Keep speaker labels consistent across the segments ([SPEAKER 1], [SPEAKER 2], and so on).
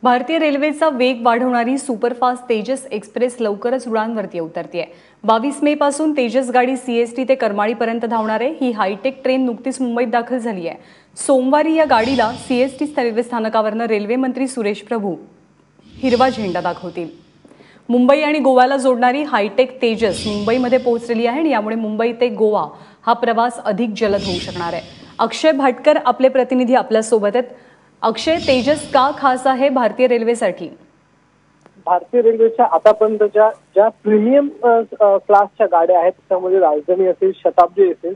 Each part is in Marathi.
[SPEAKER 1] भारतीय रेल्वेचा वेग वाढवणारी सुपरफास्ट तेजस एक्सप्रेस लवकरच रुळांवरती उतरतेय। 22 मे पासून तेजस गाडी सीएसटी ते करमाळीपर्यंत धावणार आहे। ही हायटेक ट्रेन नुकतीच मुंबईत दाखल झाली आहे। सोमवारी या गाडीला सीएसटी रेल्वे स्थानकावरनं रेल्वे मंत्री सुरेश प्रभू हिरवा झेंडा दाखवतील। मुंबई आणि गोव्याला जोडणारी हायटेक तेजस मुंबईमध्ये पोहोचलेली आहे आणि यामुळे मुंबई ते गोवा हा प्रवास अधिक जलद होऊ शकणार आहे। अक्षय भाटकर आपले प्रतिनिधी आपल्या सोबत आहेत। अक्षय, तेजस का खास आहे भारतीय रेल्वेसाठी?
[SPEAKER 2] भारतीय रेल्वेच्या आतापर्यंतच्या ज्या प्रीमियम क्लासच्या गाड्या आहेत त्यामध्ये राजधानी असेल, शताब्दी असेल,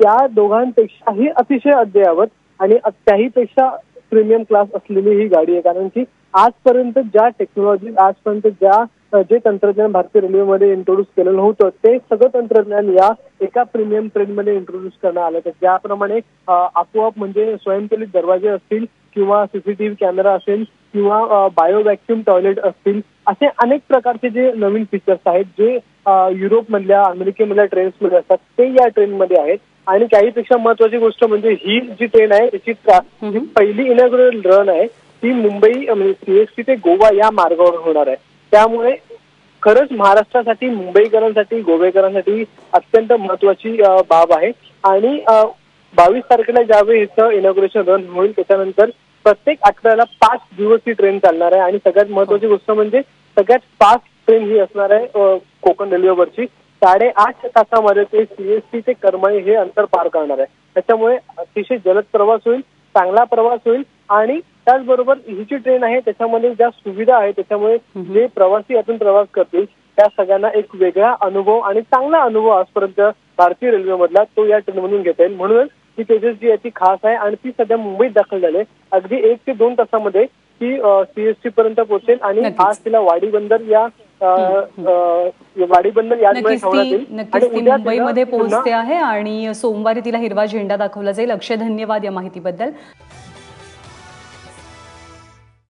[SPEAKER 2] त्या दोघांपेक्षाही अतिशय अद्ययावत आणि त्याहीपेक्षा प्रीमियम क्लास असलेली ही गाडी आहे। कारण की आजपर्यंत ज्या टेक्नॉलॉजी, आजपर्यंत जे तंत्रज्ञान भारतीय रेल्वेमध्ये इंट्रोड्यूस केलेलं होतं ते सगळं तंत्रज्ञान या एका प्रीमियम ट्रेनमध्ये इंट्रोड्यूस करण्यात आलं। ज्याप्रमाणे आपोआप म्हणजे स्वयंचलित दरवाजे असतील किंवा सीसीटीव्ही कॅमेरा असेल किंवा बायो व्हॅक्युम टॉयलेट असतील, असे अनेक प्रकारचे जे नवीन फीचर्स आहेत जे युरोपमधल्या, अमेरिकेमधल्या ट्रेन्समध्ये असतात ते या ट्रेनमध्ये आहेत। आणि काहीपेक्षा महत्वाची गोष्ट म्हणजे ही जी ट्रेन आहे त्याची पहिली इनॉग्युरल रन आहे ती मुंबई म्हणजे सीएसटी ते गोवा या मार्गावर होणार आहे। त्यामुळे खरंच महाराष्ट्रासाठी, मुंबईकरांसाठी, गोवेकरांसाठी अत्यंत महत्वाची बाब आहे। आणि 22 तारखेला ज्यावेळी हिचं इनॉग्युरेशन रन होईल त्याच्यानंतर प्रत्येक आठवड्याला 5 दिवस ही ट्रेन चालणार आहे। आणि सगळ्यात महत्वाची गोष्ट म्हणजे सगळ्यात फास्ट ट्रेन ही असणार आहे कोकण रेल्वेवरची। 8.5 तासामध्ये ते सीएसटी ते करमाळी हे अंतर पार करणार आहे। त्याच्यामुळे अतिशय जलद प्रवास होईल, चांगला प्रवास होईल। आणि त्याचबरोबर ही जी ट्रेन आहे त्याच्यामध्ये ज्या सुविधा आहे त्याच्यामुळे जे प्रवासी यातून प्रवास करतील त्या सगळ्यांना एक वेगळा अनुभव आणि चांगला अनुभव आजपर्यंत भारतीय रेल्वेमधला तो या ट्रेनमधून घेता येईल। म्हणूनच ही तेजस जी आहे ती खास आहे आणि ती सध्या मुंबईत दाखल झाली आहे। अगदी 1 ते 2 तासामध्ये ती सीएसटी पर्यंत पोहोचेल आणि आज तिला वाडी बंदर यार्डमध्ये ठेवण्यात येईल आणि उद्या
[SPEAKER 1] मुंबईमध्ये पोहोचते आहे आणि सोमवारी तिला हिरवा झेंडा दाखवला जाईल। अक्षय, धन्यवाद या माहितीबद्दल।